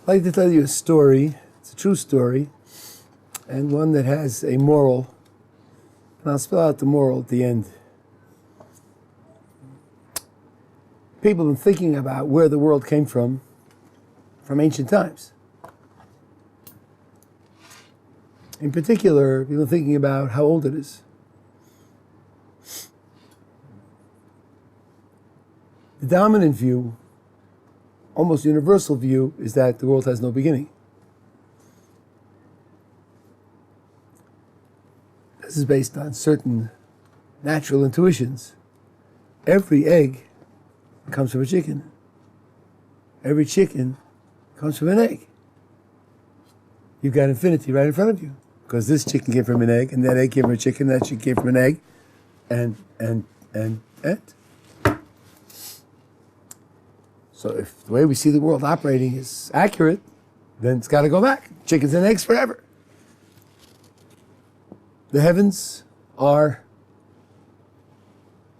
I'd like to tell you a story. It's a true story, and one that has a moral. And I'll spell out the moral at the end. People have been thinking about where the world came from ancient times. In particular, people are thinking about how old it is. The dominant view, almost universal view, is that the world has no beginning. This is based on certain natural intuitions. Every egg comes from a chicken. Every chicken comes from an egg. You've got infinity right in front of you. Because this chicken came from an egg, and that egg came from a chicken, that chicken came from an egg, and. So if the way we see the world operating is accurate, then it's got to go back. Chickens and eggs forever. The heavens are,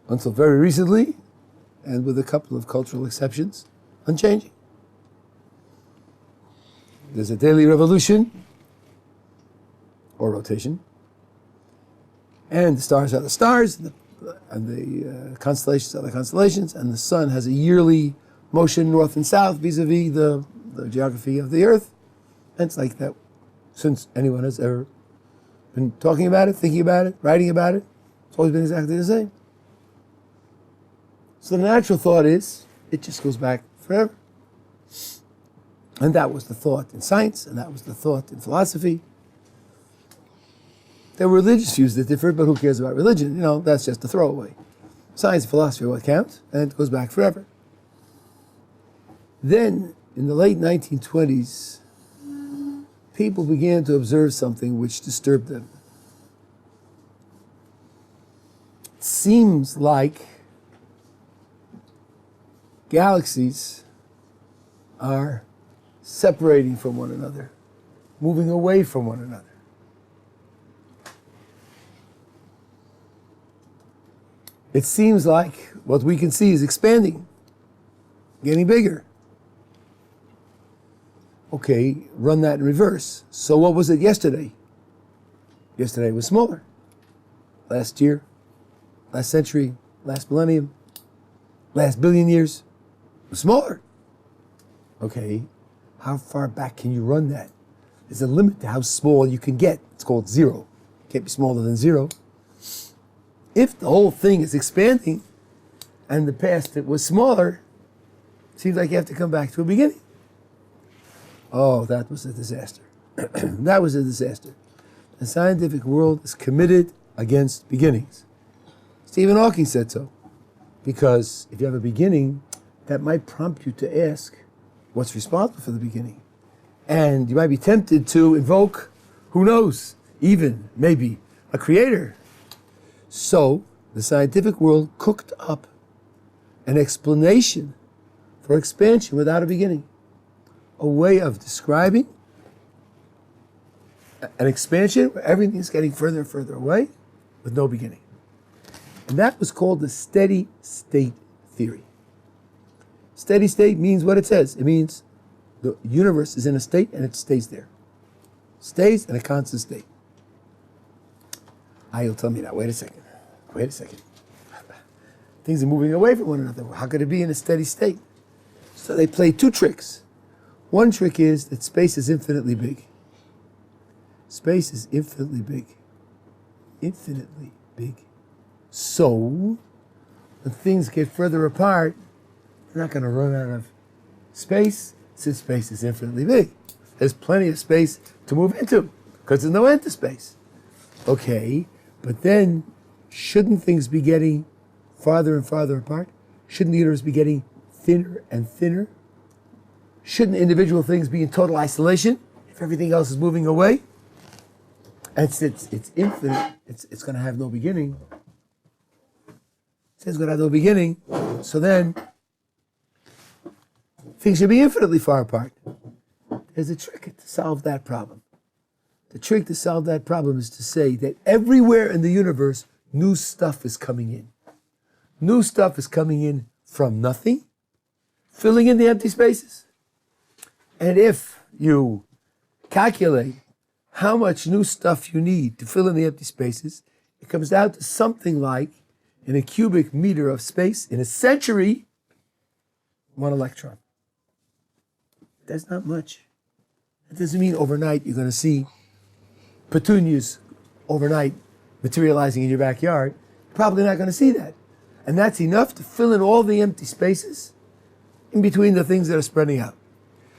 until very recently, and with a couple of cultural exceptions, unchanging. There's a daily revolution, or rotation, and the stars are the stars, and the constellations are the constellations, and the sun has a yearly motion north and south vis-a-vis the geography of the earth. And it's like that since anyone has ever been talking about it, thinking about it, writing about it. It's always been exactly the same. So the natural thought is, it just goes back forever. And that was the thought in science, and that was the thought in philosophy. There were religious views that differed, but who cares about religion? You know, that's just a throwaway. Science and philosophy are what count, and it goes back forever. Then, in the late 1920s, people began to observe something which disturbed them. It seems like galaxies are separating from one another, moving away from one another. It seems like what we can see is expanding, getting bigger. Okay, run that in reverse. So what was it yesterday? Yesterday was smaller. Last year, last century, last millennium, last billion years, it was smaller. Okay, how far back can you run that? There's a limit to how small you can get. It's called zero. Can't be smaller than zero. If the whole thing is expanding, and in the past it was smaller, it seems like you have to come back to a beginning. Oh, that was a disaster. That was a disaster. The scientific world is committed against beginnings. Stephen Hawking said so. Because if you have a beginning, that might prompt you to ask, what's responsible for the beginning? And you might be tempted to invoke, who knows, even, maybe, a creator. So, the scientific world cooked up an explanation for expansion without a beginning. A way of describing an expansion where everything is getting further and further away with no beginning. And that was called the steady state theory. Steady state means what it says. It means the universe is in a state and it stays there. Stays in a constant state. You'll tell me that. Wait a second. Things are moving away from one another. How could it be in a steady state? So they play two tricks. One trick is that space is infinitely big. Space is infinitely big. Infinitely big. So, when things get further apart, they're not going to run out of space, since space is infinitely big. There's plenty of space to move into, because there's no end to space. Okay, but then, shouldn't things be getting farther and farther apart? Shouldn't the universe be getting thinner and thinner? Shouldn't individual things be in total isolation if everything else is moving away? And since it's infinite, it's going to have no beginning. Since it's going to have no beginning, so then things should be infinitely far apart. There's a trick to solve that problem. The trick to solve that problem is to say that everywhere in the universe, new stuff is coming in. New stuff is coming in from nothing, filling in the empty spaces. And if you calculate how much new stuff you need to fill in the empty spaces, it comes down to something like, in a cubic meter of space, in a century, 1 electron. That's not much. That doesn't mean overnight you're going to see petunias overnight materializing in your backyard. You're probably not going to see that. And that's enough to fill in all the empty spaces in between the things that are spreading out.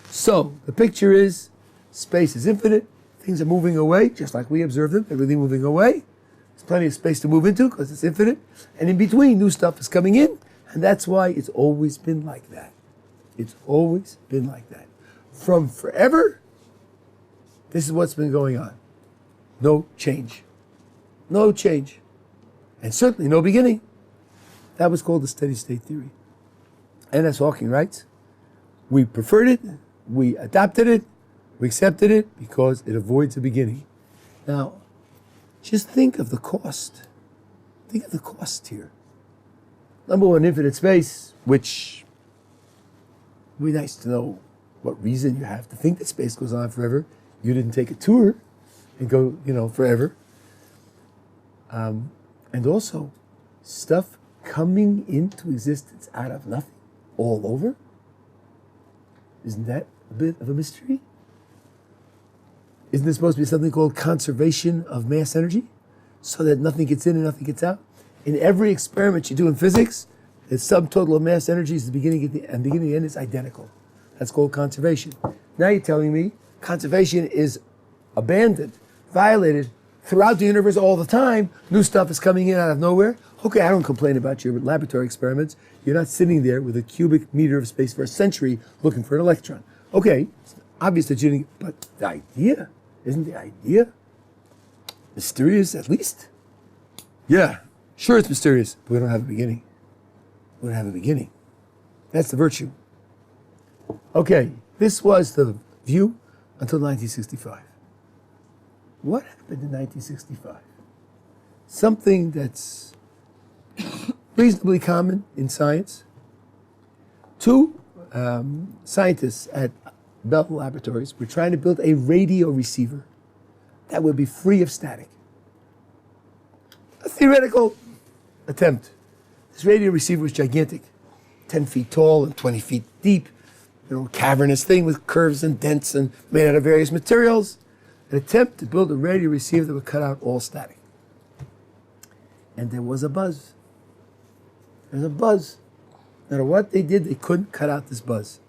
So the picture is space is infinite. Things are moving away, just like we observe them. They're really moving away. There's plenty of space to move into because it's infinite. And in between, new stuff is coming in. And that's why it's always been like that. It's always been like that. From forever, this is what's been going on. No change. No change. And certainly no beginning. That was called the steady state theory. And as Hawking writes, we preferred it, we adopted it, we accepted it because it avoids a beginning. Now, just think of the cost. Think of the cost here. Number one, infinite space, which would be nice to know what reason you have to think that space goes on forever. You didn't take a tour and go, forever. And also, stuff coming into existence out of nothing, all over. Isn't that a bit of a mystery? Isn't there supposed to be something called conservation of mass energy? So that nothing gets in and nothing gets out? In every experiment you do in physics, the subtotal of mass energy is the beginning and the end is identical. That's called conservation. Now you're telling me conservation is abandoned, violated throughout the universe all the time. New stuff is coming in out of nowhere. Okay, I don't complain about your laboratory experiments. You're not sitting there with a cubic meter of space for a century looking for an electron. Okay, it's obvious that you didn't, but the idea, isn't the idea mysterious at least? Yeah, sure it's mysterious, but we don't have a beginning. We don't have a beginning. That's the virtue. Okay, this was the view until 1965. What happened in 1965? Something that's reasonably common in science. Two scientists at Bell Laboratories were trying to build a radio receiver that would be free of static. A theoretical attempt. This radio receiver was gigantic, 10 feet tall and 20 feet deep, cavernous thing with curves and dents and made out of various materials. An attempt to build a radio receiver that would cut out all static. And there was a buzz. There's a buzz. No matter what they did, they couldn't cut out this buzz.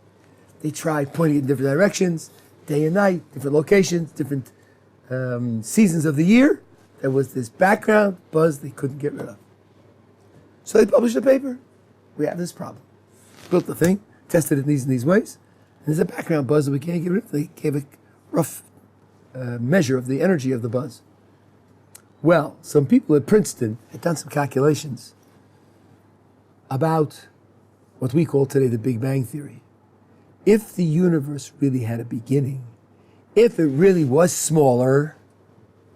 They tried pointing it in different directions, day and night, different locations, different seasons of the year. There was this background buzz they couldn't get rid of. So they published a paper. We have this problem. Built the thing, tested it in these ways, and there's a background buzz that we can't get rid of. They gave a rough measure of the energy of the buzz. Well, some people at Princeton had done some calculations about what we call today the Big Bang Theory. If the universe really had a beginning, if it really was smaller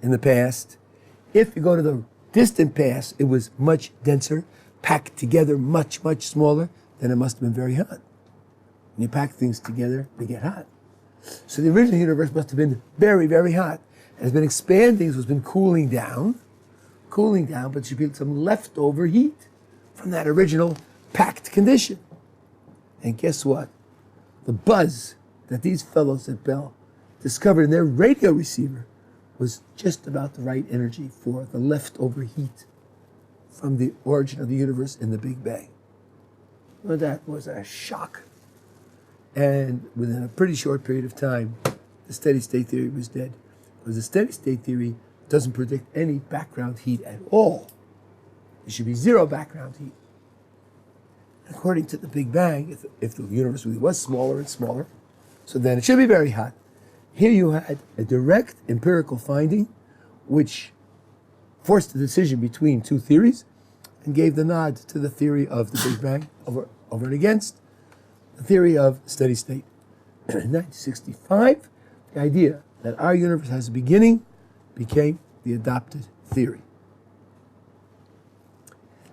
in the past, if you go to the distant past, it was much denser, packed together much, much smaller, then it must have been very hot. When you pack things together, they get hot. So the original universe must have been very, very hot. It has been expanding, so it's been cooling down, but there should be some leftover heat from that original packed condition. And guess what? The buzz that these fellows at Bell discovered in their radio receiver was just about the right energy for the leftover heat from the origin of the universe in the Big Bang. Well, that was a shock. And within a pretty short period of time, the steady state theory was dead. Because the steady state theory doesn't predict any background heat at all. There should be zero background heat. According to the Big Bang, if the universe really was smaller and smaller, so then it should be very hot. Here you had a direct empirical finding which forced the decision between two theories and gave the nod to the theory of the Big Bang over and against the theory of steady state. In 1965, the idea that our universe has a beginning became the adopted theory.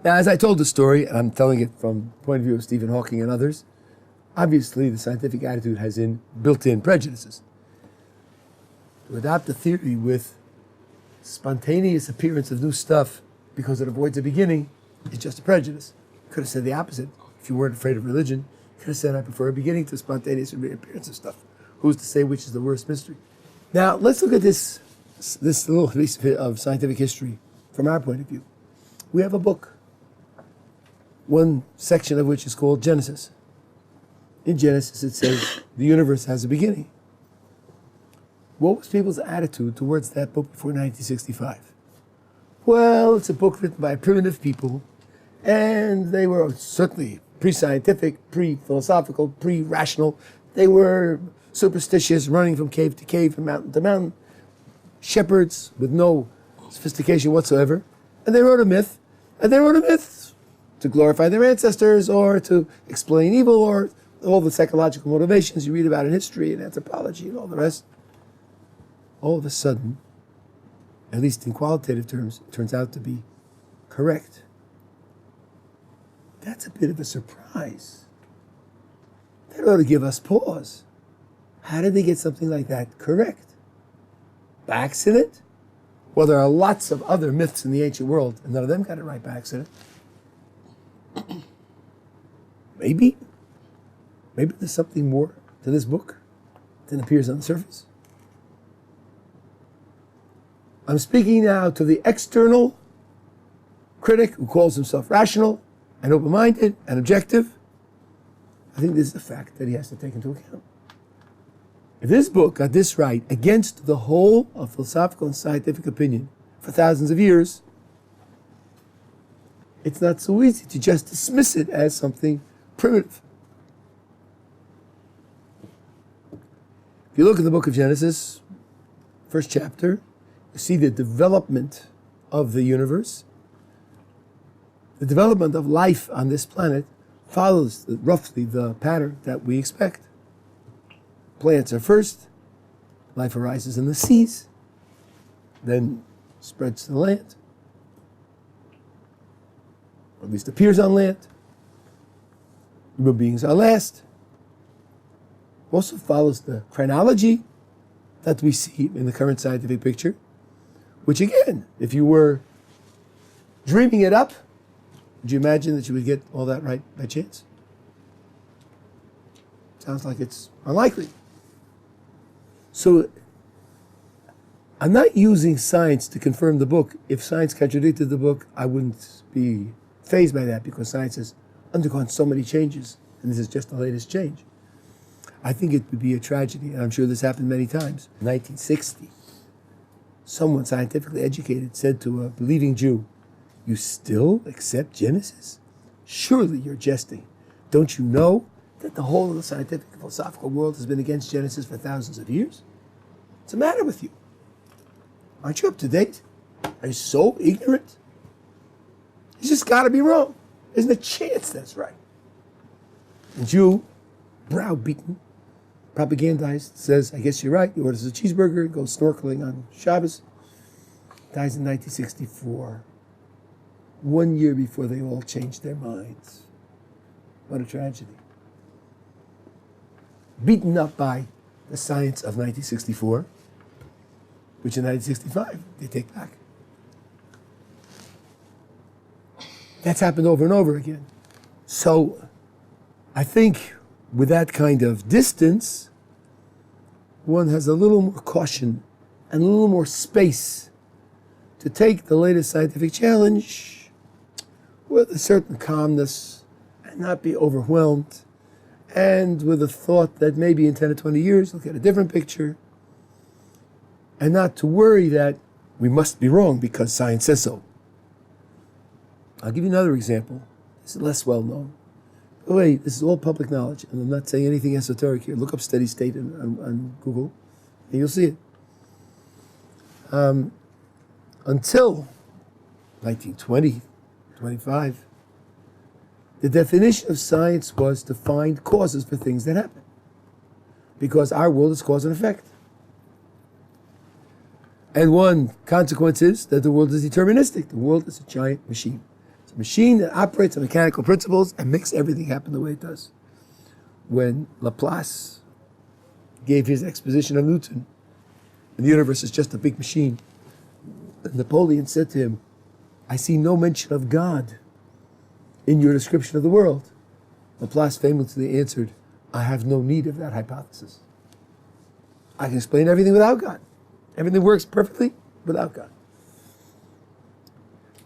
Now, as I told the story, and I'm telling it from the point of view of Stephen Hawking and others, Obviously, the scientific attitude has built-in prejudices. To adopt a theory with spontaneous appearance of new stuff because it avoids a beginning is just a prejudice. You could have said the opposite. If you weren't afraid of religion, you could have said, I prefer a beginning to spontaneous appearance of stuff. Who's to say which is the worst mystery? Now, let's look at this little piece of scientific history from our point of view. We have a book, one section of which is called Genesis. In Genesis, it says the universe has a beginning. What was people's attitude towards that book before 1965? Well, it's a book written by primitive people, and they were certainly pre-scientific, pre-philosophical, pre-rational. They were superstitious, running from cave to cave, from mountain to mountain, shepherds with no sophistication whatsoever. And they wrote a myth, to glorify their ancestors or to explain evil or all the psychological motivations you read about in history and anthropology and all the rest. All of a sudden, at least in qualitative terms, it turns out to be correct. That's a bit of a surprise. That ought to give us pause. How did they get something like that correct? By accident? Well, there are lots of other myths in the ancient world, and none of them got it right by accident. Maybe there's something more to this book than appears on the surface. I'm speaking now to the external critic who calls himself rational and open-minded and objective. I think this is a fact that he has to take into account. If this book got this right against the whole of philosophical and scientific opinion for thousands of years, it's not so easy to just dismiss it as something primitive. If you look at the book of Genesis, first chapter, you see the development of the universe. The development of life on this planet follows roughly the pattern that we expect. Plants are first, life arises in the seas, then spreads to the land, or at least appears on land. Human beings are last. Also follows the chronology that we see in the current scientific picture, which again, if you were dreaming it up, would you imagine that you would get all that right by chance? Sounds like it's unlikely. So I'm not using science to confirm the book. If science contradicted the book, I wouldn't be fazed by that because science has undergone so many changes, and this is just the latest change. I think it would be a tragedy, and I'm sure this happened many times. In 1960, someone scientifically educated said to a believing Jew, "You still accept Genesis? Surely you're jesting. Don't you know that the whole of the scientific and philosophical world has been against Genesis for thousands of years? What's the matter with you? Aren't you up to date? Are you so ignorant? You just got to be wrong. There's no chance that's right." And Jew, browbeaten, propagandized, says, "I guess you're right." He orders a cheeseburger, goes snorkeling on Shabbos, dies in 1964. 1 year before they all changed their minds. What a tragedy. Beaten up by the science of 1964, which in 1965 they take back. That's happened over and over again. So I think with that kind of distance, one has a little more caution and a little more space to take the latest scientific challenge with a certain calmness and not be overwhelmed, and with a thought that maybe in 10 or 20 years we'll get a different picture, and not to worry that we must be wrong because science says so. I'll give you another example. This is less well known. Oh, wait, this is all public knowledge, and I'm not saying anything esoteric here. Look up steady state on Google, and you'll see it. Until 1920, 25, the definition of science was to find causes for things that happen, because our world is cause and effect. And one consequence is that the world is deterministic. The world is a giant machine. It's a machine that operates on mechanical principles and makes everything happen the way it does. when Laplace gave his exposition of Newton, and the universe is just a big machine, Napoleon said to him, I see no mention of God in your description of the world. Laplace famously answered, I have no need of that hypothesis. I can explain everything without God. Everything works perfectly without God.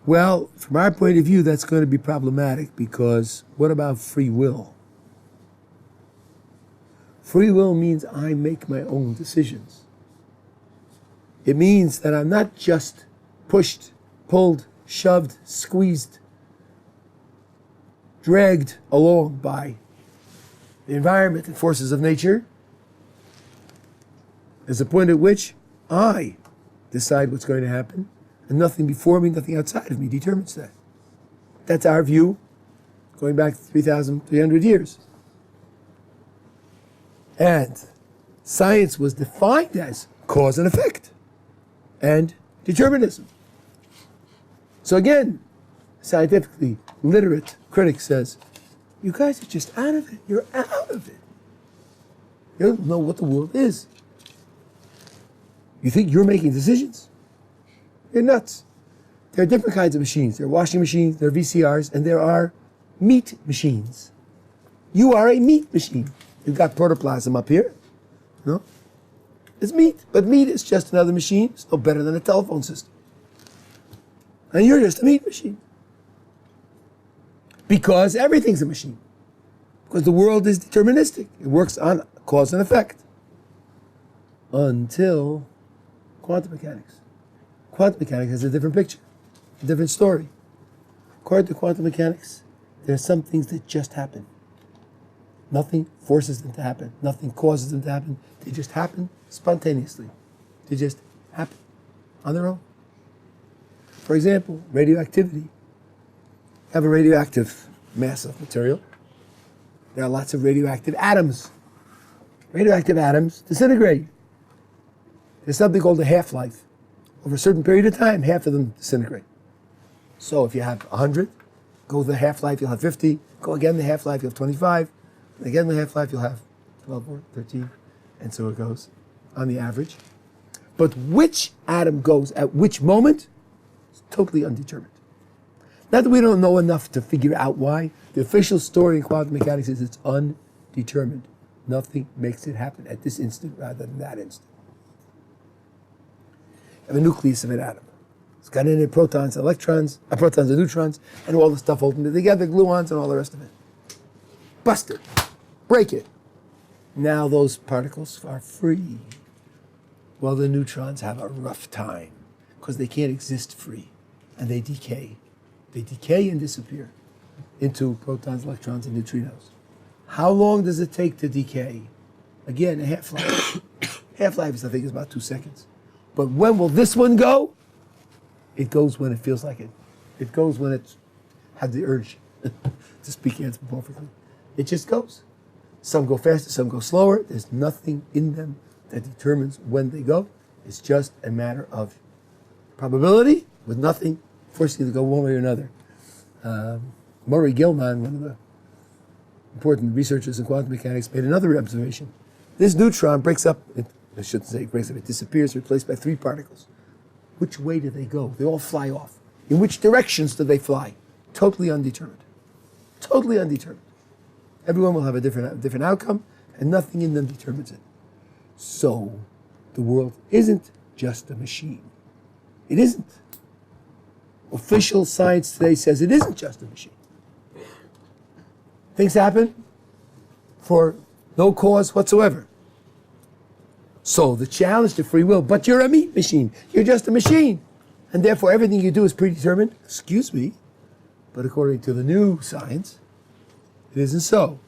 Well, from our point of view, that's going to be problematic, because what about free will? Free will means I make my own decisions. It means that I'm not just pushed, pulled, shoved, squeezed, dragged along by the environment and forces of nature. There's a point at which I decide what's going to happen, and nothing before me, nothing outside of me determines that. That's our view, going back 3,300 years. And science was defined as cause and effect and determinism. So again, scientifically literate critic says, you guys are just out of it. You're out of it. You don't know what the world is. You think you're making decisions? You're nuts. There are different kinds of machines. There are washing machines, there are VCRs, and there are meat machines. You are a meat machine. You've got protoplasm up here. No? It's meat. But meat is just another machine. It's no better than a telephone system. And you're just a meat machine. Because everything's a machine. Because the world is deterministic. It works on cause and effect. Until quantum mechanics. Quantum mechanics has a different picture, a different story. According to quantum mechanics, there are some things that just happen. Nothing forces them to happen. Nothing causes them to happen. They just happen spontaneously. They just happen on their own. For example, radioactivity. You have a radioactive mass of material. There are lots of radioactive atoms. Radioactive atoms disintegrate. There's something called a half-life. Over a certain period of time, half of them disintegrate. So if you have 100, go the half-life, you'll have 50. Go again the half-life, you'll have 25. And again the half-life, you'll have 12 or 13. And so it goes on the average. But which atom goes at which moment is totally undetermined. Not that we don't know enough to figure out why. The official story in quantum mechanics is it's undetermined. Nothing makes it happen at this instant rather than that instant. You have a nucleus of an atom. It's got in it protons and electrons, protons and neutrons, and all the stuff holding it together, gluons and all the rest of it. Bust it. Break it. Now those particles are free. Well, the neutrons have a rough time because they can't exist free, and they decay. They decay and disappear into protons, electrons, and neutrinos. How long does it take to decay? Again, a half-life. Half-life is, I think, is about 2 seconds. But when will this one go? It goes when it feels like it. It goes when it's had the urge to speak anthropomorphically. It just goes. Some go faster, some go slower. There's nothing in them that determines when they go. It's just a matter of probability with nothing forcing you to go one way or another. Murray Gell-Mann, one of the important researchers in quantum mechanics, made another observation. This neutron breaks up, I shouldn't say it breaks up, it disappears, replaced by 3 particles. Which way do they go? They all fly off. In which directions do they fly? Totally undetermined. Totally undetermined. Everyone will have a different outcome, and nothing in them determines it. So, the world isn't just a machine. It isn't. Official science today says it isn't just a machine. Things happen for no cause whatsoever. So the challenge to free will, but you're a meat machine. You're just a machine. And therefore everything you do is predetermined. Excuse me. But according to the new science, it isn't so.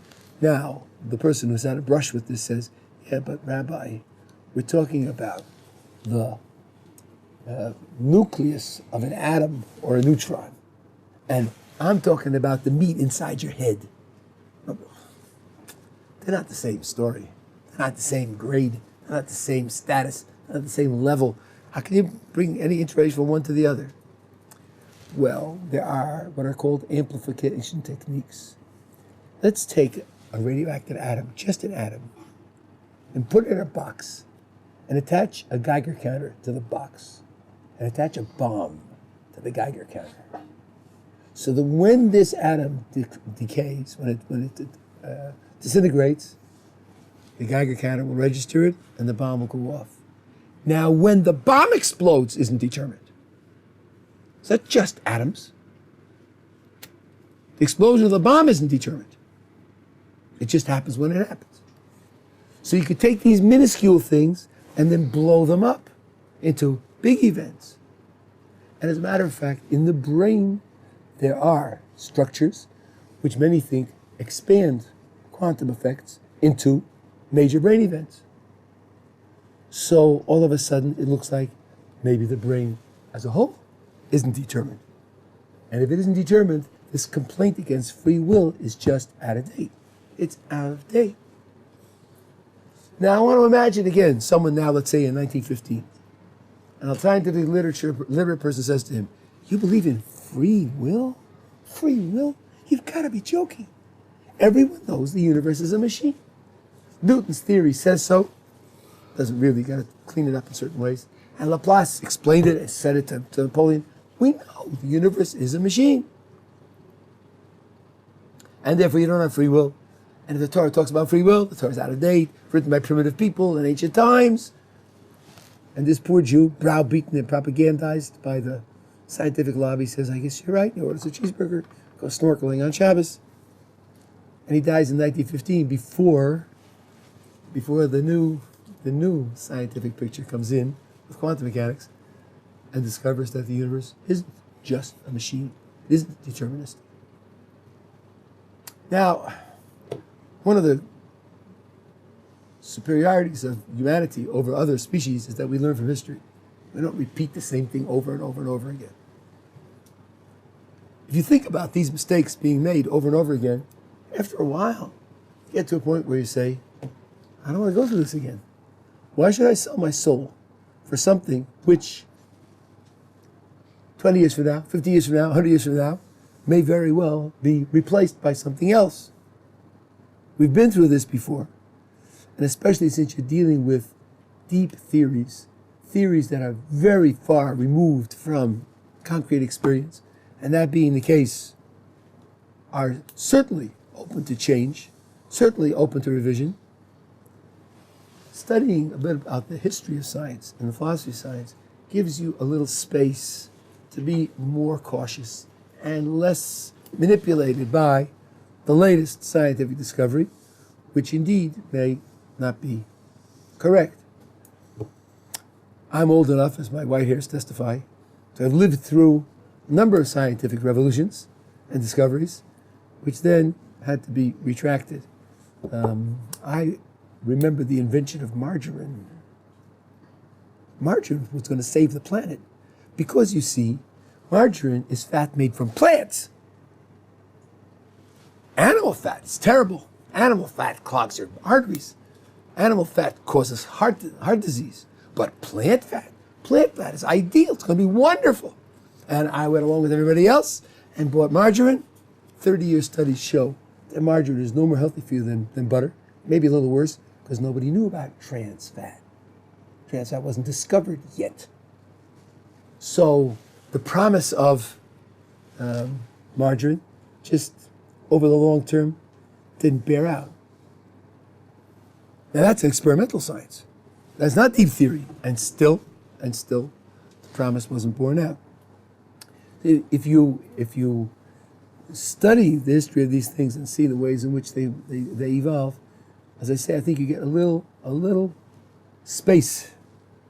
Now, the person who's had a brush with this says, yeah, but Rabbi, we're talking about the nucleus of an atom or a neutron. And I'm talking about the meat inside your head. They're not the same story. They're not the same grade. They're not the same status. They're not the same level. How can you bring any integration from one to the other? Well, there are what are called amplification techniques. Let's take a radioactive atom, just an atom, and put it in a box, and attach a Geiger counter to the box, and attach a bomb to the Geiger counter. So that when this atom decays, when it disintegrates, the Geiger counter will register it, and the bomb will go off. Now, when the bomb explodes isn't determined. Is that just atoms? The explosion of the bomb isn't determined. It just happens when it happens. So you could take these minuscule things and then blow them up into big events. And as a matter of fact, in the brain, there are structures which many think expand quantum effects into major brain events. So all of a sudden, it looks like maybe the brain as a whole isn't determined. And if it isn't determined, this complaint against free will is just out of date. It's out of date. Now, I want to imagine again, someone now, let's say in 1915, and a scientific literate person says to him, "You believe in free will? Free will? You've got to be joking. Everyone knows the universe is a machine. Newton's theory says so. Doesn't really, got to clean it up in certain ways. And Laplace explained it and said it to Napoleon. We know the universe is a machine. And therefore you don't have free will. And if the Torah talks about free will, the Torah is out of date, written by primitive people in ancient times. And this poor Jew, browbeaten and propagandized by the scientific lobby, says, I guess you're right. He orders a cheeseburger, goes snorkeling on Shabbos. And he dies in 1915 before the new scientific picture comes in with quantum mechanics and discovers that the universe isn't just a machine. It isn't deterministic. Now, one of the superiorities of humanity over other species is that we learn from history. We don't repeat the same thing over and over and over again. If you think about these mistakes being made over and over again, after a while, you get to a point where you say, I don't want to go through this again. Why should I sell my soul for something which 20 years from now, 50 years from now, 100 years from now, may very well be replaced by something else? We've been through this before, and especially since you're dealing with deep theories that are very far removed from concrete experience, and that being the case, are certainly open to change, certainly open to revision. Studying a bit about the history of science and the philosophy of science gives you a little space to be more cautious and less manipulated by the latest scientific discovery, which indeed may not be correct. I'm old enough, as my white hairs testify, to have lived through a number of scientific revolutions and discoveries, which then had to be retracted. I remember the invention of margarine. Margarine was going to save the planet because, you see, margarine is fat made from plants. Animal fat is terrible. Animal fat clogs your arteries. Animal fat causes heart disease. But plant fat is ideal. It's going to be wonderful. And I went along with everybody else and bought margarine. 30-year studies show that margarine is no more healthy for you than butter. Maybe a little worse, because nobody knew about trans fat. Trans fat wasn't discovered yet. So the promise of margarine just over the long term didn't bear out. Now that's experimental science. That's not deep theory. And still, the promise wasn't borne out. If you study the history of these things and see the ways in which they evolve, as I say, I think you get a little space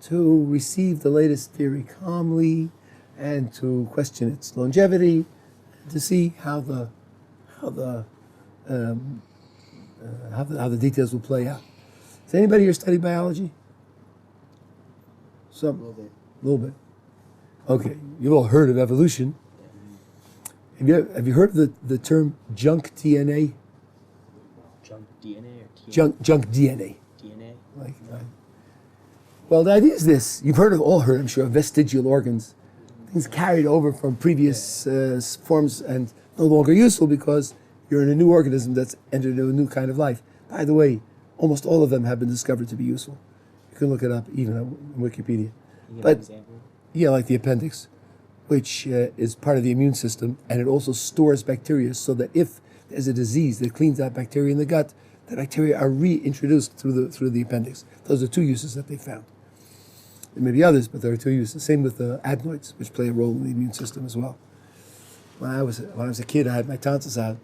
to receive the latest theory calmly and to question its longevity, to see how the details will play out. Does anybody here study biology? Some? A little bit. Okay, you've all heard of evolution. Have you heard of the term junk DNA? Junk DNA or DNA? Junk DNA. DNA? Well, the idea is this. You've all heard, I'm sure, of vestigial organs. Things carried over from previous forms and no longer useful because You're in a new organism that's entered into a new kind of life. By the way, almost all of them have been discovered to be useful. You can look it up even on Wikipedia. You give But an example? yeah, like the appendix, which is part of the immune system, and it also stores bacteria so that if there's a disease that cleans out bacteria in the gut, the bacteria are reintroduced through the appendix. Those are two uses that they found. There may be others, but there are two uses. Same with the adenoids, which play a role in the immune system as well. When I was a kid, I had my tonsils out,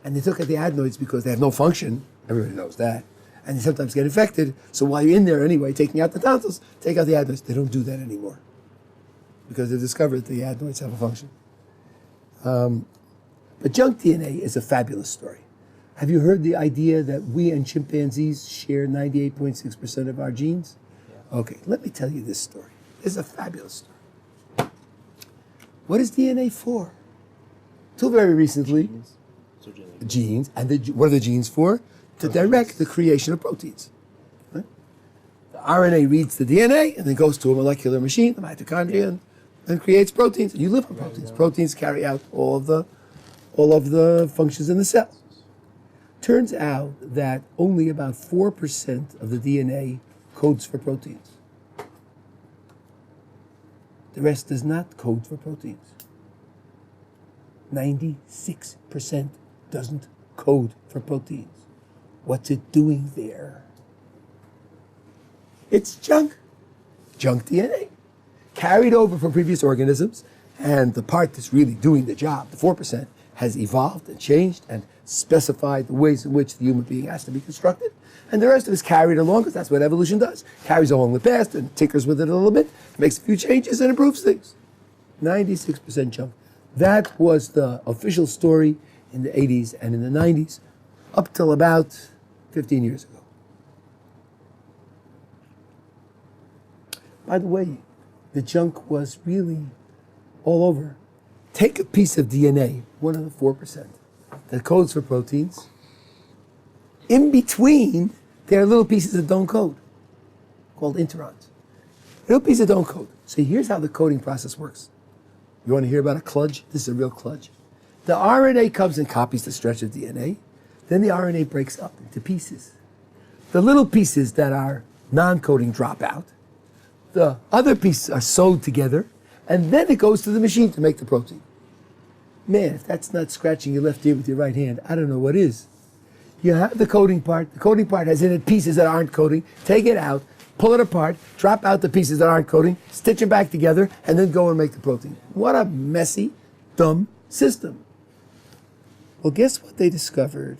and they took out the adenoids because they have no function. Everybody knows that. And they sometimes get infected. So while you're in there anyway, taking out the tonsils, take out the adenoids. They don't do that anymore because they've discovered the adenoids have a function. But junk DNA is a fabulous story. Have you heard the idea that we and chimpanzees share 98.6% of our genes? Yeah. Okay, let me tell you this story. This is a fabulous story. What is DNA for? Till very recently, Genes. So genetic. genes. And what are the genes for? To direct the creation of proteins. Right? The RNA reads the DNA and then goes to a molecular machine, the mitochondria, and creates proteins. And you live on proteins. Proteins carry out all of the functions in the cell. Turns out that only about 4% of the DNA codes for proteins. The rest does not code for proteins. 96% doesn't code for proteins. What's it doing there? It's junk. Junk DNA. Carried over from previous organisms, and the part that's really doing the job, the 4%, has evolved and changed and specified the ways in which the human being has to be constructed. And the rest of it is carried along, because that's what evolution does. Carries along the past and tinkers with it a little bit, makes a few changes and improves things. 96% junk. That was the official story in the 80s and in the 90s, up till about 15 years ago. By the way, the junk was really all over. Take a piece of DNA, one of the 4%, that codes for proteins. In between, there are little pieces that don't code, called interons. Little pieces that don't code. So here's how the coding process works. You want to hear about a kludge? This is a real kludge. The RNA comes and copies the stretch of DNA. Then the RNA breaks up into pieces. The little pieces that are non-coding drop out. The other pieces are sewed together, and then it goes to the machine to make the protein. Man, if that's not scratching your left ear with your right hand, I don't know what is. You have the coding part. The coding part has in it pieces that aren't coding. Take it out, pull it apart, drop out the pieces that aren't coding, stitch them back together, and then go and make the protein. What a messy, dumb system. Well, guess what they discovered?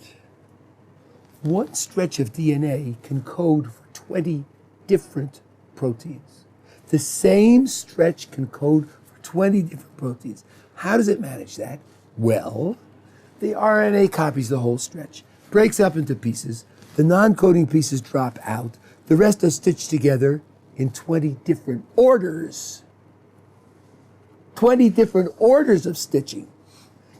One stretch of DNA can code for 20 different proteins. The same stretch can code for 20 different proteins. How does it manage that? Well, the RNA copies the whole stretch, breaks up into pieces. The non-coding pieces drop out. The rest are stitched together in 20 different orders. 20 different orders of stitching.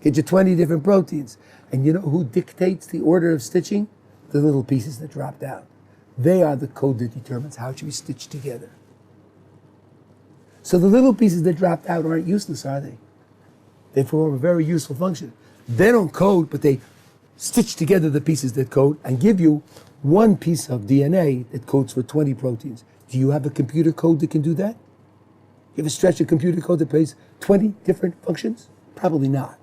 Get you 20 different proteins. And you know who dictates the order of stitching? The little pieces that dropped out. They are the code that determines how it should be stitched together. So the little pieces that dropped out aren't useless, are they? They perform a very useful function. They don't code, but they stitch together the pieces that code and give you one piece of DNA that codes for 20 proteins. Do you have a computer code that can do that? You have a stretch of computer code that plays 20 different functions? Probably not.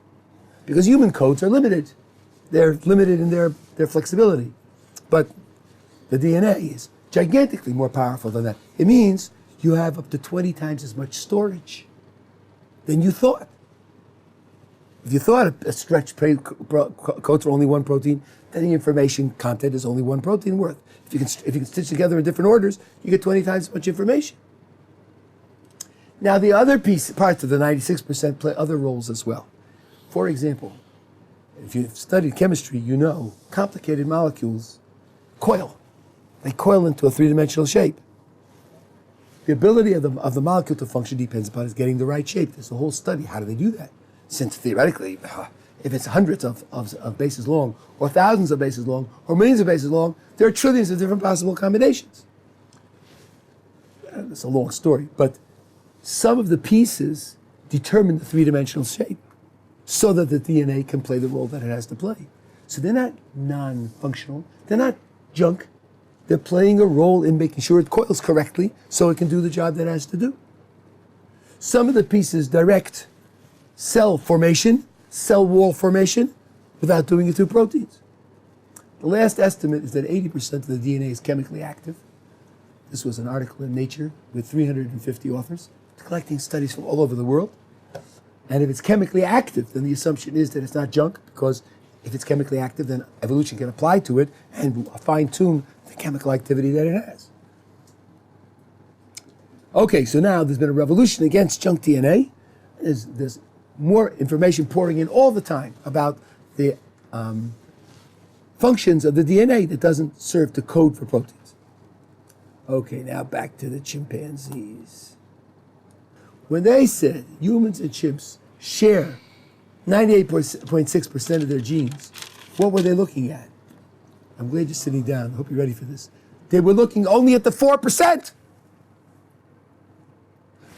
Because human codes are limited. They're limited in their flexibility. But the DNA is gigantically more powerful than that. It means you have up to 20 times as much storage than you thought. If you thought a stretch codes for only one protein, then the information content is only one protein worth. If you can stitch together in different orders, you get 20 times as much information. Now the other parts of the 96% play other roles as well. For example, if you've studied chemistry, you know complicated molecules coil. They coil into a three-dimensional shape. The ability of the molecule to function depends upon its getting the right shape. There's a whole study. How do they do that? Since theoretically, if it's hundreds of bases long, or thousands of bases long, or millions of bases long, there are trillions of different possible combinations. It's a long story, but some of the pieces determine the three-dimensional shape so that the DNA can play the role that it has to play. So they're not non-functional. They're not junk. They're playing a role in making sure it coils correctly so it can do the job that it has to do. Some of the pieces direct cell formation, cell wall formation, without doing it through proteins. The last estimate is that 80% of the DNA is chemically active. This was an article in Nature with 350 authors collecting studies from all over the world. And if it's chemically active, then the assumption is that it's not junk, because if it's chemically active, then evolution can apply to it and fine-tune the chemical activity that it has. Okay, so now there's been a revolution against junk DNA. There's more information pouring in all the time about the functions of the DNA that doesn't serve to code for proteins. Okay, now back to the chimpanzees. When they said humans and chimps share 98.6% of their genes, what were they looking at? I'm glad you're sitting down. I hope you're ready for this. They were looking only at the 4%.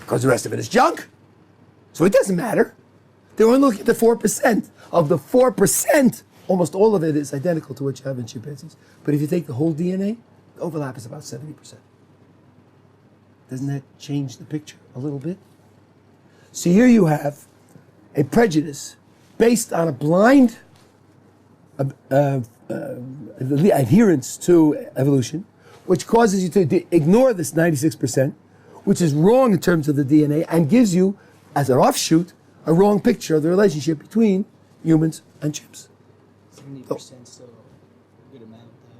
Because the rest of it is junk. So it doesn't matter. They were only looking at the 4%. Of the 4%, almost all of it is identical to what you have in chimpanzees. But if you take the whole DNA, the overlap is about 70%. Doesn't that change the picture a little bit? So here you have a prejudice based on a blind adherence to evolution, which causes you to ignore this 96%, which is wrong in terms of the DNA, and gives you, as an offshoot, a wrong picture of the relationship between humans and chimps. 70% still a good amount, though.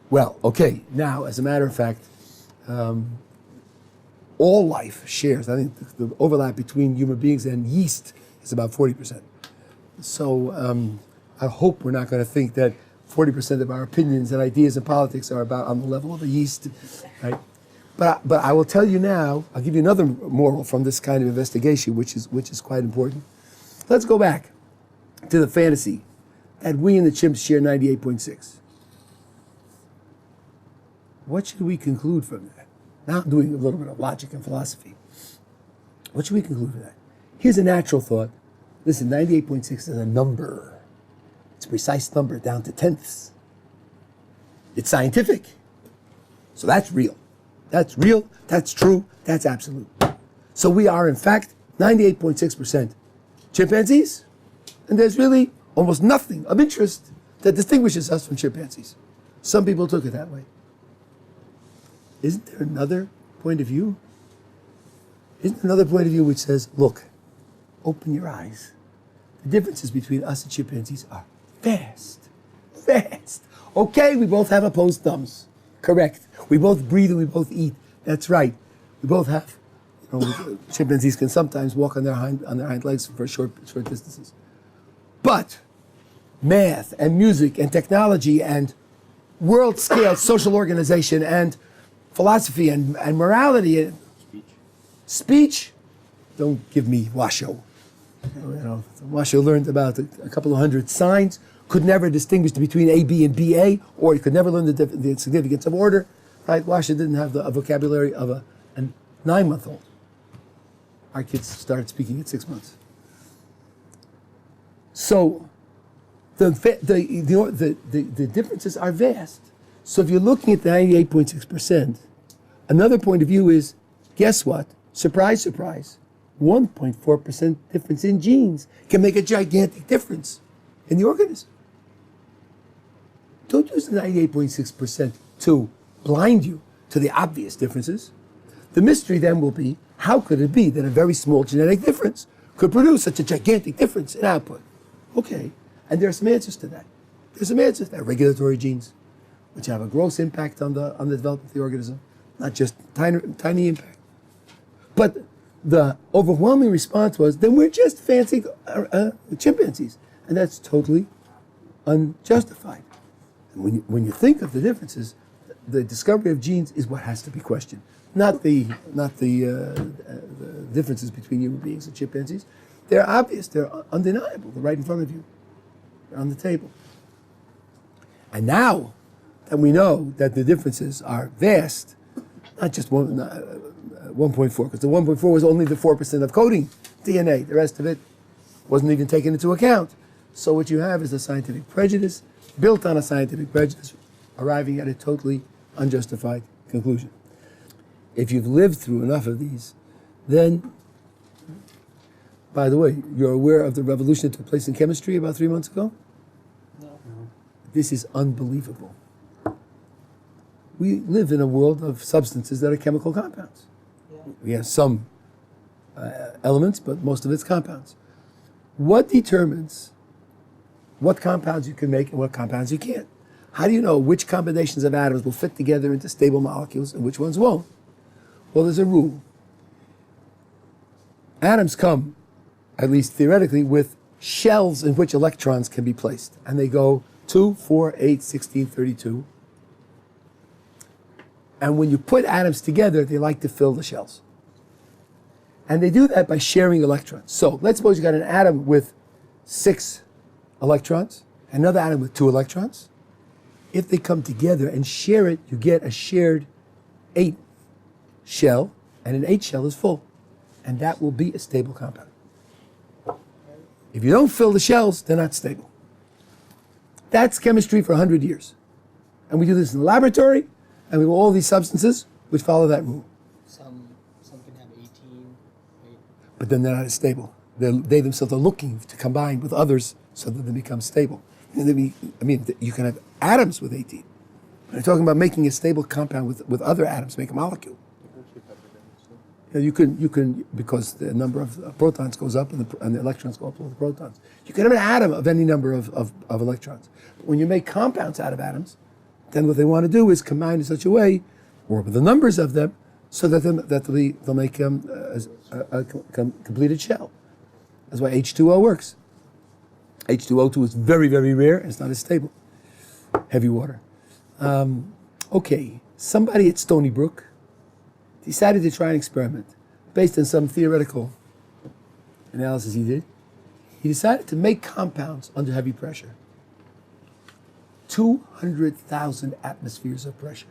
Well, okay, now, as a matter of fact, all life shares. I think the overlap between human beings and yeast is about 40%. So I hope we're not going to think that 40% of our opinions and ideas in politics are about on the level of a yeast, right? But I will tell you now, I'll give you another moral from this kind of investigation, which is quite important. Let's go back to the fantasy that we and the chimps share 98.6. What should we conclude from that? Now I'm doing a little bit of logic and philosophy. What should we conclude from that? Here's a natural thought. Listen, 98.6 is a number. It's a precise number down to tenths. It's scientific. So that's real. That's real, that's true, that's absolute. So we are, in fact, 98.6% chimpanzees, and there's really almost nothing of interest that distinguishes us from chimpanzees. Some people took it that way. Isn't there another point of view? Isn't there another point of view which says, look, open your eyes. The differences between us and chimpanzees are vast, vast. Okay, we both have opposed thumbs. Correct. We both breathe and we both eat. That's right. We both have, chimpanzees can sometimes walk on their hind legs for short distances. But math and music and technology and world scale social organization and philosophy and morality and speech, don't give me Washoe. Washoe learned about a couple of hundred signs, could never distinguish between A, B, and BA, or he could never learn the significance of order. Right? Washoe didn't have the vocabulary of a 9-month-old. Our kids started speaking at 6 months. So the differences are vast. So if you're looking at the 98.6%, another point of view is, guess what? Surprise, surprise. 1.4% difference in genes can make a gigantic difference in the organism. Don't use the 98.6% to blind you to the obvious differences. The mystery then will be, how could it be that a very small genetic difference could produce such a gigantic difference in output? Okay, and there are some answers to that. There's some answers to that. Regulatory genes, which have a gross impact on the development of the organism, not just tiny impact. But the overwhelming response was, then we're just fancy chimpanzees. And that's totally unjustified. And when you think of the differences, the discovery of genes is what has to be questioned, not the differences between human beings and chimpanzees. They're obvious, they're undeniable, they're right in front of you. They're on the table. And now that we know that the differences are vast, not just 1.4, because the 1.4 was only the 4% of coding DNA. The rest of it wasn't even taken into account. So what you have is a scientific prejudice built on a scientific prejudice, arriving at a totally unjustified conclusion. If you've lived through enough of these, then, by the way, you're aware of the revolution that took place in chemistry about 3 months ago? No. This is unbelievable. We live in a world of substances that are chemical compounds. Yeah. We have some elements, but most of it's compounds. What determines what compounds you can make and what compounds you can't? How do you know which combinations of atoms will fit together into stable molecules and which ones won't? Well, there's a rule. Atoms come, at least theoretically, with shells in which electrons can be placed. And they go 2, 4, 8, 16, 32. And when you put atoms together, they like to fill the shells. And they do that by sharing electrons. So let's suppose you got an atom with 6 electrons, another atom with 2 electrons. If they come together and share it, you get a shared 8 shell, and an 8 shell is full. And that will be a stable compound. If you don't fill the shells, they're not stable. That's chemistry for 100 years. And we do this in the laboratory, and we have all these substances which follow that rule. Some can have 18. Right? But then they're not as stable. They themselves are looking to combine with others so that they become stable. And you can have atoms with 18. They're talking about making a stable compound with other atoms, make a molecule. You can because the number of protons goes up and the electrons go up with the protons. You can have an atom of any number of electrons. But when you make compounds out of atoms, then what they want to do is combine in such a way, or with the numbers of them, so that they'll make a completed shell. That's why H2O works. H2O2 is very, very rare and it's not as stable. Heavy water. Okay, somebody at Stony Brook decided to try an experiment based on some theoretical analysis he did. He decided to make compounds under heavy pressure. 200,000 atmospheres of pressure,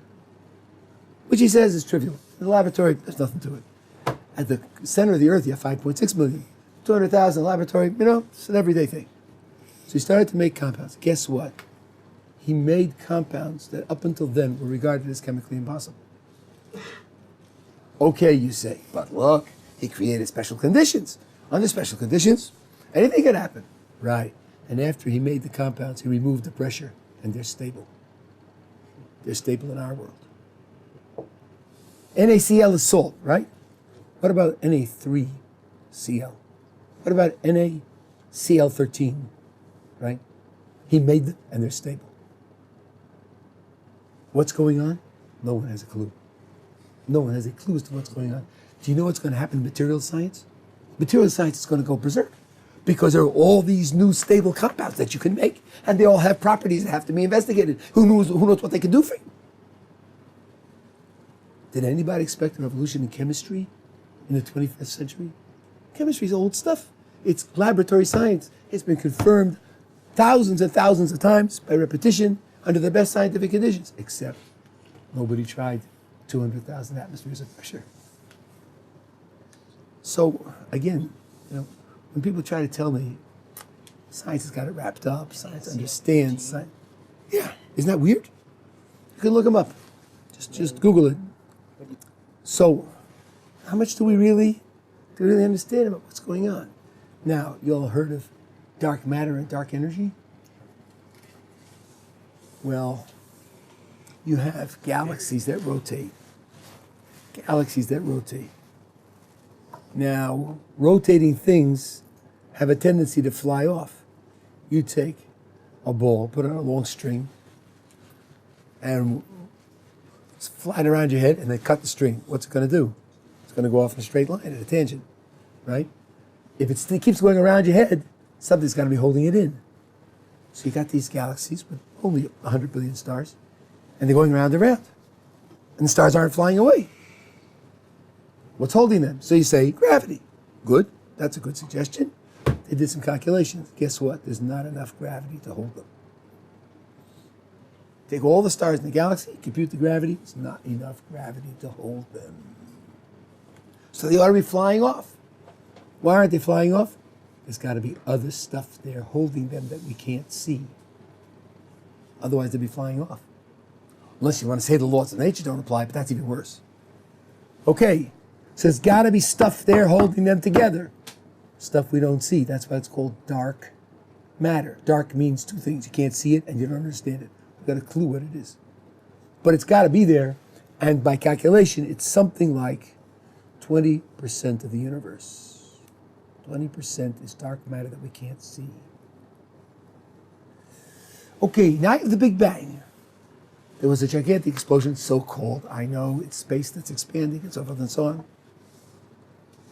which he says is trivial. In the laboratory, there's nothing to it. At the center of the Earth, you have 5.6 million. 200,000 in the laboratory, it's an everyday thing. So he started to make compounds. Guess what? He made compounds that up until then were regarded as chemically impossible. Okay, you say, but look, he created special conditions. Under special conditions, anything can happen. Right. And after he made the compounds, he removed the pressure, and they're stable. They're stable in our world. NaCl is salt, right? What about Na3Cl? What about NaCl13, right? He made them, and they're stable. What's going on? No one has a clue. No one has a clue as to what's going on. Do you know what's going to happen in material science? Material science is going to go berserk because there are all these new stable compounds that you can make, and they all have properties that have to be investigated. Who knows what they can do for you? Did anybody expect a revolution in chemistry in the 21st century? Chemistry is old stuff. It's laboratory science. It's been confirmed thousands and thousands of times by repetition under the best scientific conditions, except nobody tried 200,000 atmospheres of pressure. So again, when people try to tell me science has got it wrapped up, science understands science, yeah, isn't that weird? You can look them up. Just Google it. So, how much do we really understand about what's going on? Now, you all heard of dark matter and dark energy? Well, you have galaxies that rotate. Galaxies that rotate. Now, rotating things have a tendency to fly off. You take a ball, put it on a long string, and fly it around your head, and then cut the string. What's it going to do? It's going to go off in a straight line at a tangent, right? If it keeps going around your head, something's got to be holding it in. So you got these galaxies with only 100 billion stars, and they're going round and round. And the stars aren't flying away. What's holding them? So you say, gravity. Good. That's a good suggestion. They did some calculations. Guess what? There's not enough gravity to hold them. Take all the stars in the galaxy, compute the gravity. It's not enough gravity to hold them. So they ought to be flying off. Why aren't they flying off? There's got to be other stuff there holding them that we can't see. Otherwise, they'd be flying off. Unless you want to say the laws of nature don't apply, but that's even worse. Okay, so there's got to be stuff there holding them together. Stuff we don't see. That's why it's called dark matter. Dark means two things. You can't see it and you don't understand it. You've got a clue what it is. But it's got to be there. And by calculation, it's something like 20% of the universe. 20% is dark matter that we can't see. Okay, now you have the Big Bang. There was a gigantic explosion, so-called. I know, it's space that's expanding and so forth and so on.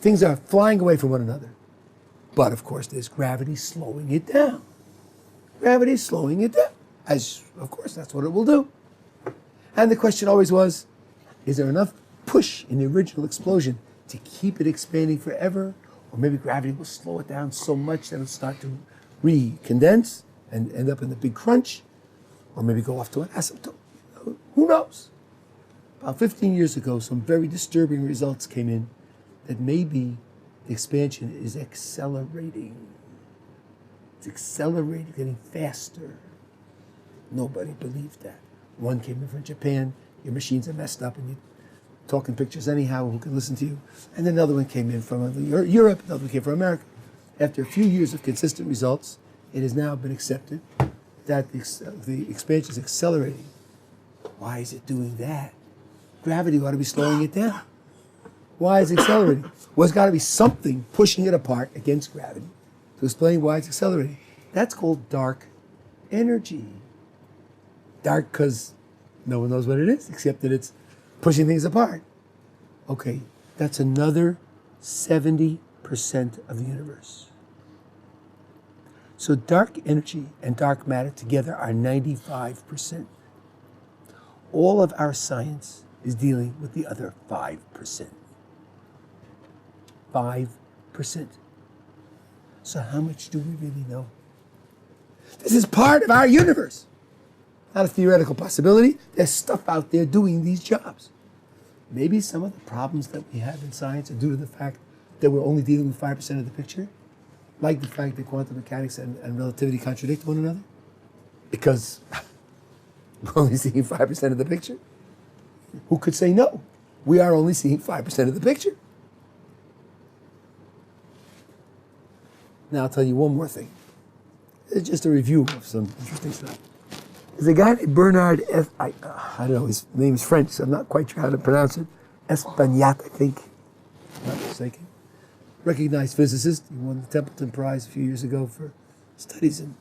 Things are flying away from one another. But, of course, there's gravity slowing it down. Gravity is slowing it down. As, of course, that's what it will do. And the question always was, is there enough push in the original explosion to keep it expanding forever? Or maybe gravity will slow it down so much that it'll start to recondense and end up in the big crunch? Or maybe go off to an asymptote. Who knows? About 15 years ago, some very disturbing results came in that maybe the expansion is accelerating. It's accelerating, getting faster. Nobody believed that. One came in from Japan, your machines are messed up and you're talking pictures anyhow, who can listen to you? And then another one came in from Europe, another one came from America. After a few years of consistent results, it has now been accepted that the expansion is accelerating. Why is it doing that? Gravity ought to be slowing it down. Why is it accelerating? Well, there's got to be something pushing it apart against gravity to explain why it's accelerating. That's called dark energy. Dark because no one knows what it is, except that it's pushing things apart. Okay, that's another 70% of the universe. So dark energy and dark matter together are 95%. All of our science is dealing with the other 5%. 5%. So how much do we really know? This is part of our universe. Not a theoretical possibility. There's stuff out there doing these jobs. Maybe some of the problems that we have in science are due to the fact that we're only dealing with 5% of the picture, like the fact that quantum mechanics and relativity contradict one another, because we're only seeing 5% of the picture. Who could say no? We are only seeing 5% of the picture. Now I'll tell you one more thing. It's just a review of some interesting stuff. There's a guy named Bernard I don't know, his name is French, so I'm not quite sure how to pronounce it. Espagnat, I think, if I'm not mistaken. Recognized physicist. He won the Templeton Prize a few years ago for studies in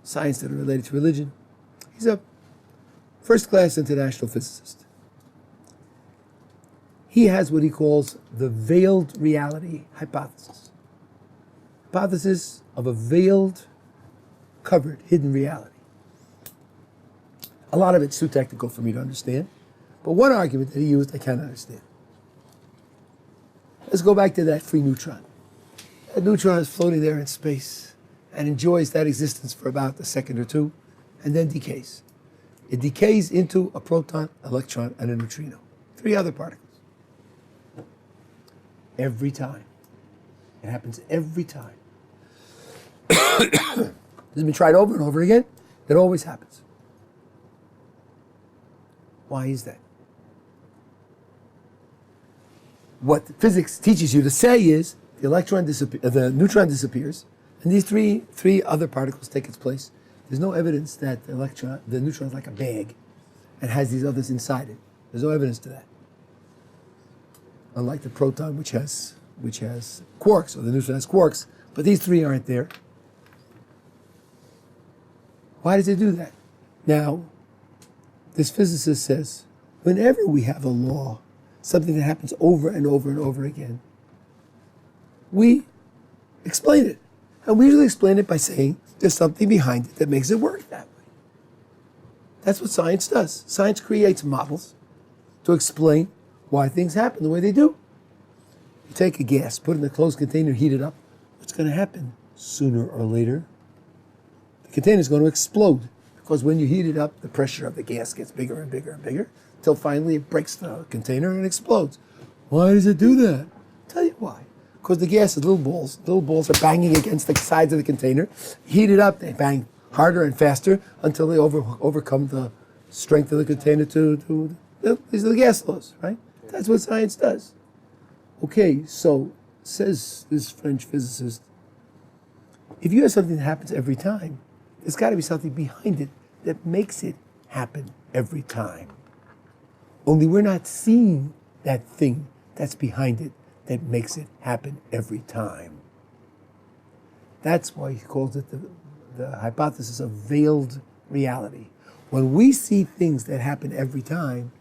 science that are related to religion. He's a first-class international physicist. He has what he calls the veiled reality hypothesis. Hypothesis of a veiled, covered, hidden reality. A lot of it's too technical for me to understand, but one argument that he used I can't understand. Let's go back to that free neutron. That neutron is floating there in space and enjoys that existence for about a second or two, and then decays. It decays into a proton, electron, and a neutrino. 3 other particles. Every time. It happens every time. This has been tried over and over again. It always happens. Why is that? What physics teaches you to say is the neutron disappears, and these three other particles take its place. There's no evidence that the neutron is like a bag and has these others inside it. There's no evidence to that. Unlike the proton, which has quarks, or the neutron has quarks, but these 3 aren't there. Why does it do that? Now, this physicist says, whenever we have a law, something that happens over and over and over again, we explain it. And we usually explain it by saying there's something behind it that makes it work that way. That's what science does. Science creates models to explain why things happen the way they do. You take a gas, put it in a closed container, heat it up. What's going to happen? Sooner or later, the container is going to explode. Because when you heat it up, the pressure of the gas gets bigger and bigger and bigger, until finally it breaks the container and explodes. Why does it do that? I'll tell you why. Because the gas is little balls. Little balls are banging against the sides of the container. Heat it up, they bang harder and faster until they overcome the strength of the container these are the gas laws, right? That's what science does. Okay, so says this French physicist, if you have something that happens every time, there's got to be something behind it that makes it happen every time. Only we're not seeing that thing that's behind it that makes it happen every time. That's why he calls it the hypothesis of veiled reality. When we see things that happen every time,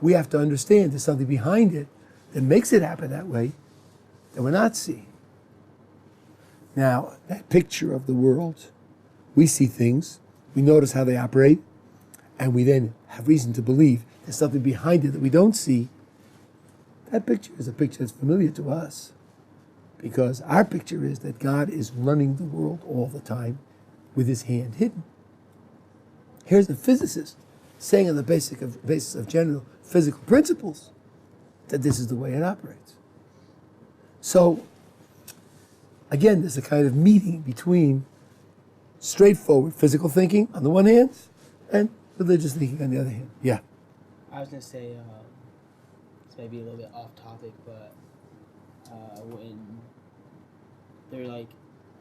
we have to understand there's something behind it that makes it happen that way that we're not seeing. Now, that picture of the world, we see things, we notice how they operate, and we then have reason to believe there's something behind it that we don't see. That picture is a picture that's familiar to us, because our picture is that God is running the world all the time with his hand hidden. Here's a physicist saying on the basis of general physical principles that this is the way it operates. So, again, there's a kind of meeting between straightforward physical thinking on the one hand and religious thinking on the other hand. Yeah. I was going to say, this may be a little bit off topic, but when they're like,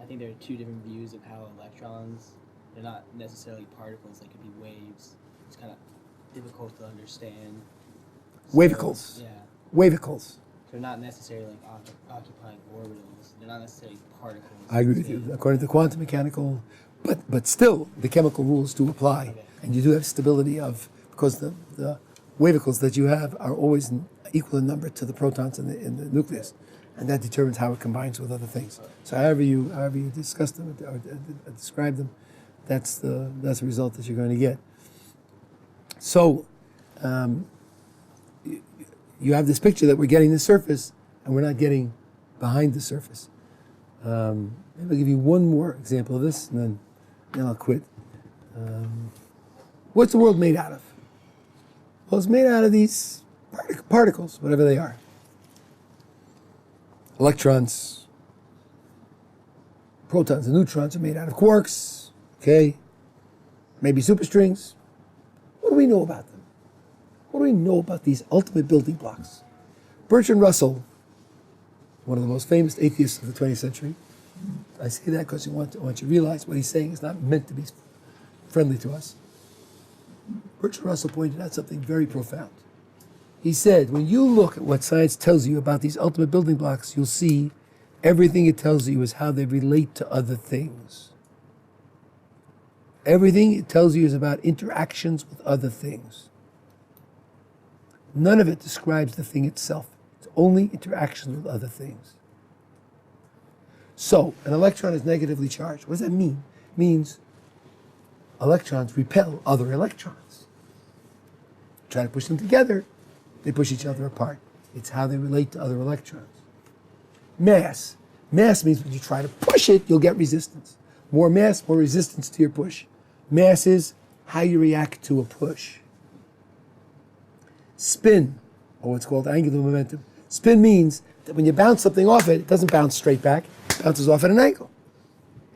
I think there are two different views of how electrons, they're not necessarily particles, they could be waves. It's kind of difficult to understand. So, Wavicles. Yeah. Wavicles. They're not necessarily like occupying orbitals. They're not necessarily particles. I agree with you. According to quantum mechanical, but still the chemical rules do apply. Okay. And you do have stability because the wavicles that you have are always equal in number to the protons in the nucleus. And that determines how it combines with other things. So however you discuss them or describe them, that's the result that you're going to get. So you have this picture that we're getting the surface, and we're not getting behind the surface. Maybe I'll give you one more example of this, and then I'll quit. What's the world made out of? Well, it's made out of these particles, whatever they are. Electrons, protons, and neutrons are made out of quarks, okay? Maybe superstrings. What do we know about them? What do we know about these ultimate building blocks? Bertrand Russell, one of the most famous atheists of the 20th century, I say that because I want you to realize what he's saying is not meant to be friendly to us. Bertrand Russell pointed out something very profound. He said, when you look at what science tells you about these ultimate building blocks, you'll see everything it tells you is how they relate to other things. Everything it tells you is about interactions with other things. None of it describes the thing itself. It's only interactions with other things. So, an electron is negatively charged. What does that mean? It means electrons repel other electrons. Try to push them together, they push each other apart. It's how they relate to other electrons. Mass. Mass means when you try to push it, you'll get resistance. More mass, more resistance to your push. Mass is how you react to a push. Spin, or what's called angular momentum. Spin means that when you bounce something off it, it doesn't bounce straight back, it bounces off at an angle.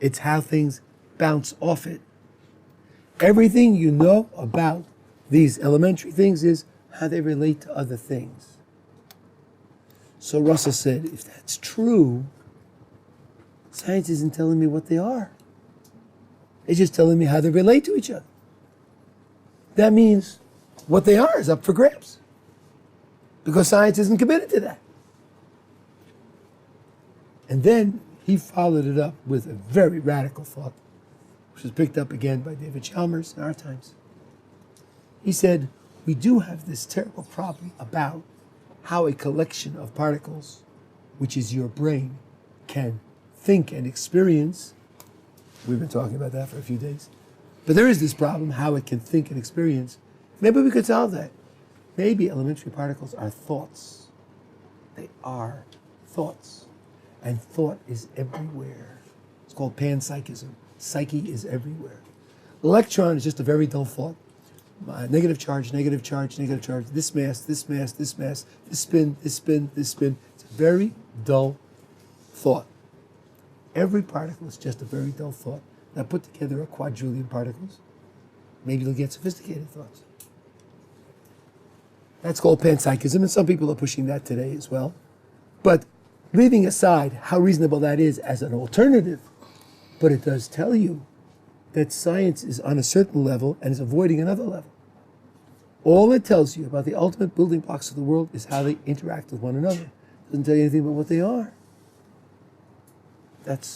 It's how things bounce off it. Everything you know about these elementary things is how they relate to other things. So Russell said, if that's true, science isn't telling me what they are. It's just telling me how they relate to each other. That means what they are is up for grabs, because science isn't committed to that. And then he followed it up with a very radical thought, which was picked up again by David Chalmers in our times. He said, we do have this terrible problem about how a collection of particles, which is your brain, can think and experience. We've been talking about that for a few days. But there is this problem, how it can think and experience. Maybe we could solve that. Maybe elementary particles are thoughts. They are thoughts. And thought is everywhere. It's called panpsychism. Psyche is everywhere. Electron is just a very dull thought. Negative charge, negative charge, negative charge. This mass, this mass, this mass, this spin, this spin, this spin. It's a very dull thought. Every particle is just a very dull thought. that put together a quadrillion particles. Maybe you'll get sophisticated thoughts. That's called panpsychism, and some people are pushing that today as well. But leaving aside how reasonable that is as an alternative, but it does tell you that science is on a certain level and is avoiding another level. All it tells you about the ultimate building blocks of the world is how they interact with one another. It doesn't tell you anything about what they are. That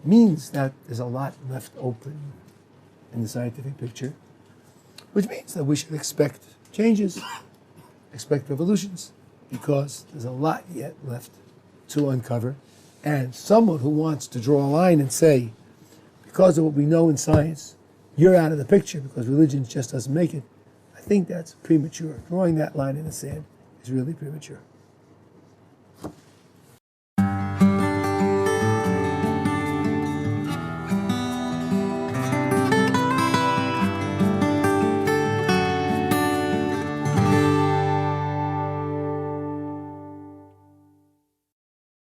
means that there's a lot left open in the scientific picture, which means that we should expect changes, expect revolutions, because there's a lot yet left to uncover. And someone who wants to draw a line and say, because of what we know in science, you're out of the picture because religion just doesn't make it, I think that's premature. Drawing that line in the sand is really premature.